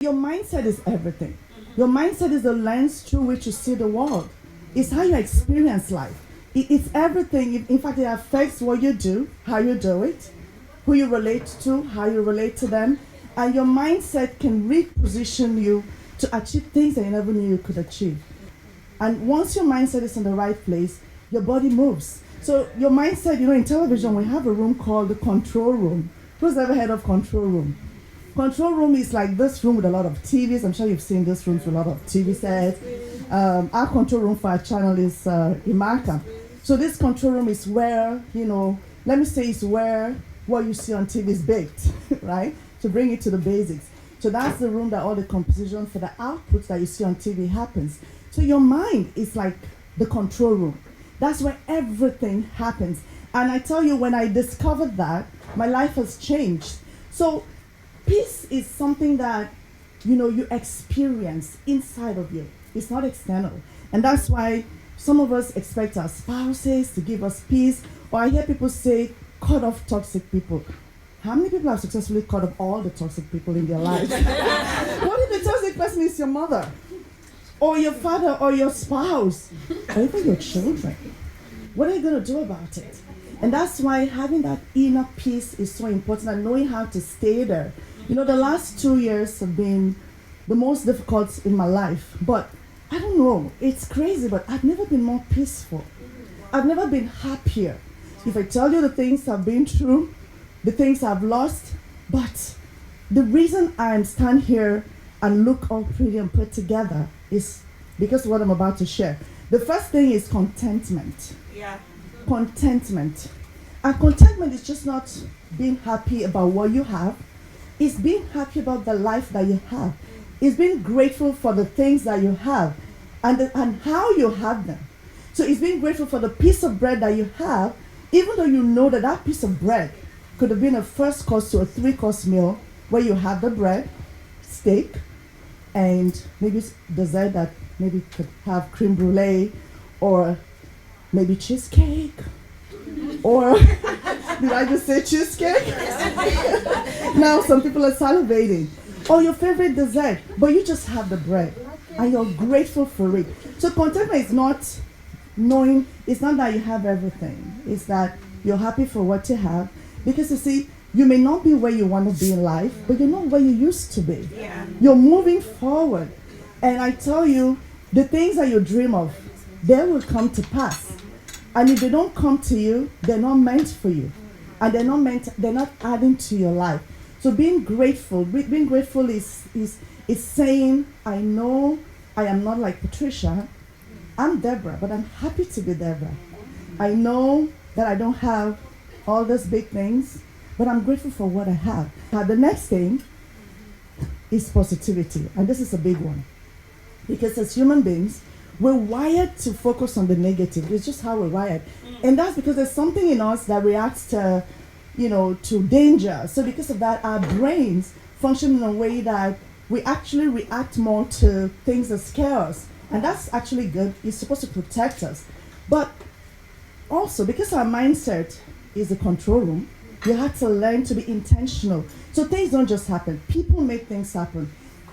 Your mindset is everything. Your mindset is the lens through which you see the world. It's how you experience life. It's everything. In fact, it affects what you do, how you do it, who you relate to, how you relate to them. And your mindset can reposition you to achieve things that you never knew you could achieve. And once your mindset is in the right place, your body moves. So your mindset, in television, we have a room called the control room. Who's ever heard of control room? Control room is like this room with a lot of TVs. I'm sure you've seen this room with a lot of TV sets. Our control room for our channel is Imaka. So this control room is where, let me say it's where what you see on TV is baked, right? To bring it to the basics. So that's the room that all the composition for the outputs that you see on TV happens. So your mind is like the control room. That's where everything happens. And I tell you, when I discovered that, my life has changed. So peace is something that, you experience inside of you. It's not external. And that's why some of us expect our spouses to give us peace. Or I hear people say, cut off toxic people. How many people have successfully cut off all the toxic people in their lives? What if the toxic person is your mother? Or your father or your spouse? Or even your children? What are you going to do about it? And that's why having that inner peace is so important, and knowing how to stay there. The last 2 years have been the most difficult in my life. But I don't know, it's crazy, but I've never been more peaceful. I've never been happier. If I tell you the things I've been through, the things I've lost, but the reason I stand here and look all pretty and put together is because of what I'm about to share. The first thing is contentment. Yeah. Contentment. And contentment is just not being happy about what you have. It's being happy about the life that you have. It's being grateful for the things that you have and how you have them. So it's being grateful for the piece of bread that you have, even though you know that that piece of bread could have been a first course to a 3-course meal where you have the bread, steak, and maybe dessert that maybe could have creme brulee or maybe cheesecake. Or did I just say cheesecake? Now some people are salivating. Or your favorite dessert, but you just have the bread and you're grateful for it. So contentment is not knowing, it's not that you have everything. It's that you're happy for what you have. Because you see, you may not be where you want to be in life, but you're not where you used to be. Yeah. You're moving forward. And I tell you, the things that you dream of, they will come to pass. And if they don't come to you, they're not meant for you. And they're not adding to your life. So being grateful is saying, I know I am not like Patricia. I'm Deborah, but I'm happy to be Deborah. I know that I don't have all these big things, but I'm grateful for what I have. Now, the next thing is positivity. And this is a big one. Because as human beings, we're wired to focus on the negative. It's just how we're wired. And that's because there's something in us that reacts to, to danger. So because of that, our brains function in a way that we actually react more to things that scare us. And that's actually good. It's supposed to protect us. But also, because our mindset is the control room, you have to learn to be intentional. So things don't just happen. People make things happen.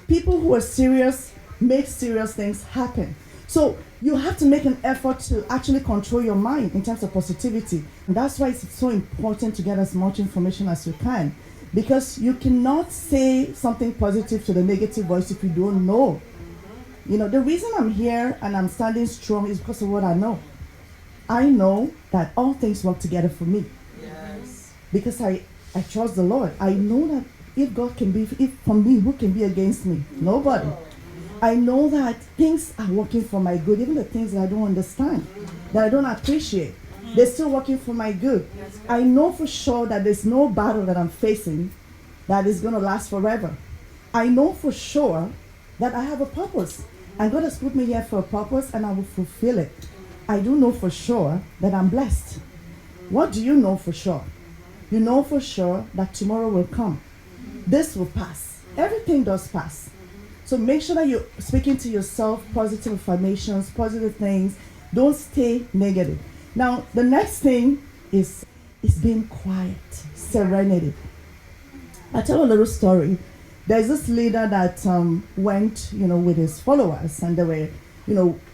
People who are serious make serious things happen. So you have to make an effort to actually control your mind in terms of positivity. And that's why it's so important to get as much information as you can. Because you cannot say something positive to the negative voice if you don't know. The reason I'm here and I'm standing strong is because of what I know. I know that all things work together for me. Yes. Because I trust the Lord. I know that if God can be, if for me, who can be against me? Nobody. I know that things are working for my good, even the things that I don't understand, that I don't appreciate. They're still working for my good. I know for sure that there's no battle that I'm facing that is going to last forever. I know for sure that I have a purpose. And God has put me here for a purpose, and I will fulfill it. I do know for sure that I'm blessed. What do you know for sure? You know for sure that tomorrow will come. This will pass. Everything does pass. So make sure that you're speaking to yourself positive affirmations, positive things. Don't stay negative. Now, the next thing is being quiet, serenity. I'll tell a little story. there's this leader that went, with his followers, and they were,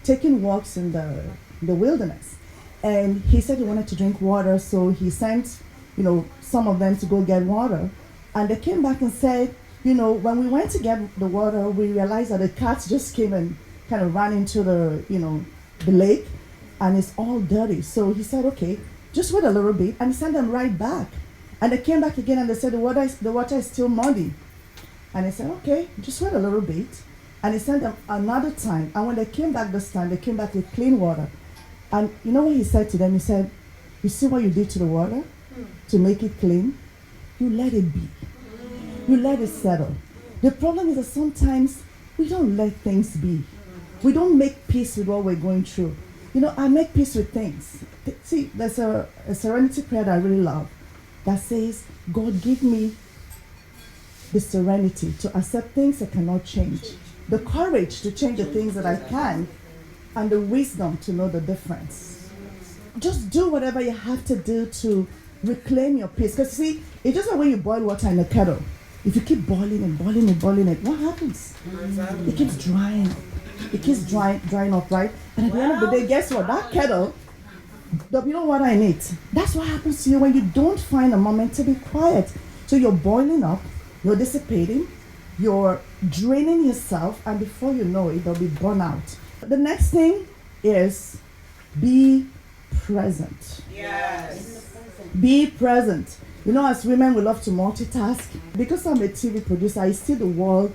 taking walks in the wilderness. And he said he wanted to drink water, so he sent, some of them to go get water. And they came back and said, when we went to get the water, we realized that the cats just came and kind of ran into the lake, and it's all dirty. So he said, okay, just wait a little bit, and he sent them right back. And they came back again, and they said, the water is still muddy. And he said, okay, just wait a little bit. And he sent them another time. And when they came back this time, they came back with clean water. And you know what he said to them? He said, you see what you did to the water to make it clean? You let it be. You let it settle. The problem is that sometimes we don't let things be. We don't make peace with what we're going through. I make peace with things. See, there's a serenity prayer that I really love that says, God, give me the serenity to accept things I cannot change, the courage to change the things that I can, and the wisdom to know the difference. Just do whatever you have to do to reclaim your peace. Because see, it's just like when you boil water in a kettle. If you keep boiling and boiling and boiling it, what happens? It keeps drying. It keeps drying up, right? And at the end of the day, guess what? That kettle, there'll be no water in it. That's what happens to you when you don't find a moment to be quiet. So you're boiling up, you're dissipating, you're draining yourself, and before you know it, there'll be burnout. The next thing is be present. Yes. Be present. As women, we love to multitask. Because I'm a TV producer, I see the world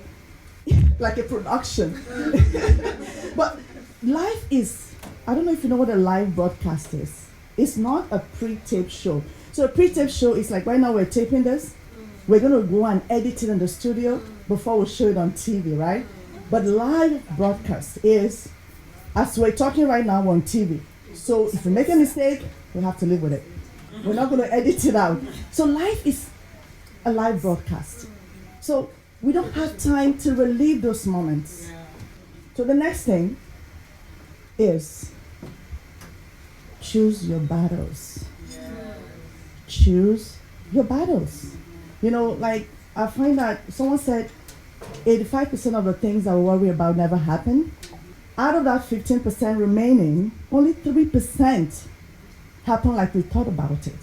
like a production. But life is, I don't know if you know what a live broadcast is. It's not a pre-taped show. So a pre-taped show is like right now we're taping this. We're going to go and edit it in the studio before we show it on TV, right? But live broadcast is, as we're talking right now, on TV. So if you make a mistake, we have to live with it. We're not going to edit it out. So life is a live broadcast. So we don't have time to relive those moments. So the next thing is choose your battles. Choose your battles. Like I find that someone said 85% of the things I worry about never happen. Out of that 15% remaining, only 3% happen like we thought about it.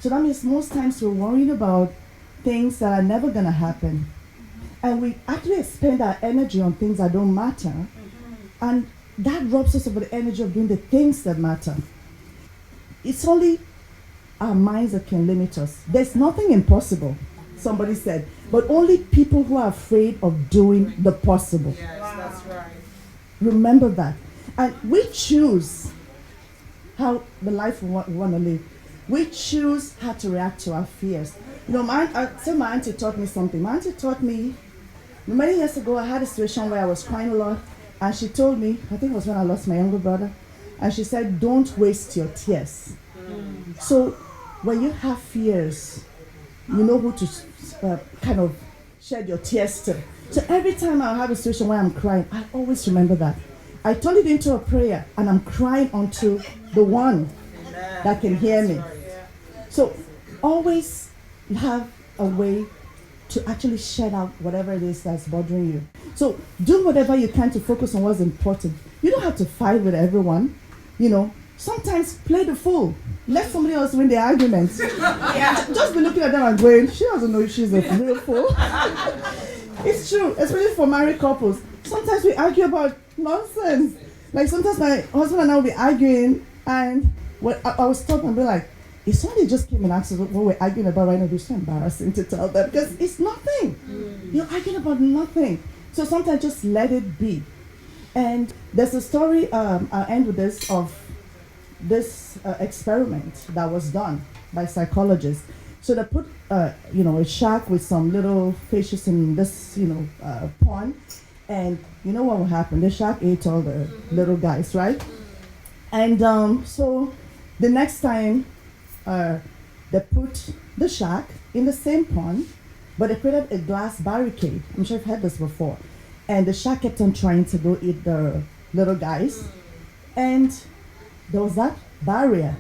So that means most times we're worrying about things that are never going to happen. And we actually spend our energy on things that don't matter. And that robs us of the energy of doing the things that matter. It's only our minds that can limit us. There's nothing impossible, somebody said, but only people who are afraid of doing the possible. Yes, that's right. Remember that. And we choose how the life we want to live. We choose how to react to our fears. My auntie taught me something. My auntie taught me, many years ago, I had a situation where I was crying a lot, and she told me, I think it was when I lost my younger brother, and she said, don't waste your tears. So when you have fears, you know who to kind of shed your tears to. So every time I have a situation where I'm crying, I always remember that. I turn it into a prayer, and I'm crying unto the one that can hear me. So always have a way to actually shed out whatever it is that's bothering you. So do whatever you can to focus on what's important. You don't have to fight with everyone. Sometimes play the fool. Let somebody else win the argument. Just be looking at them and going, she doesn't know if she's a real fool. It's true, especially for married couples. Sometimes we argue about nonsense. Like sometimes my husband and I will be arguing, and I was stopped and be like, if somebody just came and asked us what we're arguing about right now, it's so embarrassing to tell them because it's nothing. You're arguing about nothing. So sometimes just let it be. And there's a story, I'll end with this, of this experiment that was done by psychologists. So they put, a shark with some little fishes in this, pond. And you know what will happen? The shark ate all the little guys, right? And so the next time they put the shark in the same pond, but they created a glass barricade. I'm sure you've heard this before. And the shark kept on trying to go eat the little guys. And there was that barrier.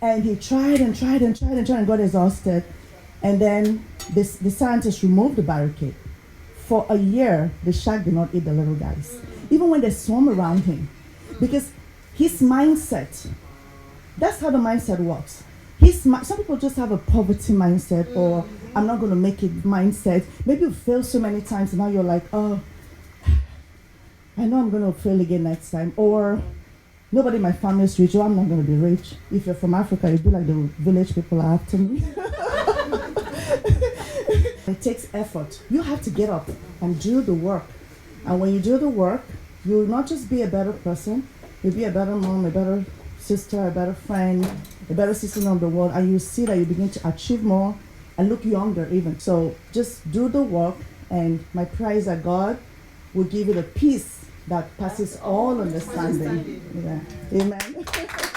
And he tried and got exhausted. And then the scientists removed the barricade. for a year, the shark did not eat the little guys, even when they swam around him, because his mindset. That's how the mindset works. Some people just have a poverty mindset, or I'm not going to make it mindset. Maybe you failed so many times, and now you're like, oh, I know I'm going to fail again next time. Or nobody in my family is rich, or I'm not going to be rich. If you're from Africa, you'd be like the village people are after me. It takes effort. You have to get up and do the work. And when you do the work, you'll not just be a better person, you'll be a better mom, a better sister, a better friend, a better citizen of the world, and you see that you begin to achieve more and look younger even. So just do the work, and my prayer is that God will give you the peace that passes all understanding. Yeah. Amen.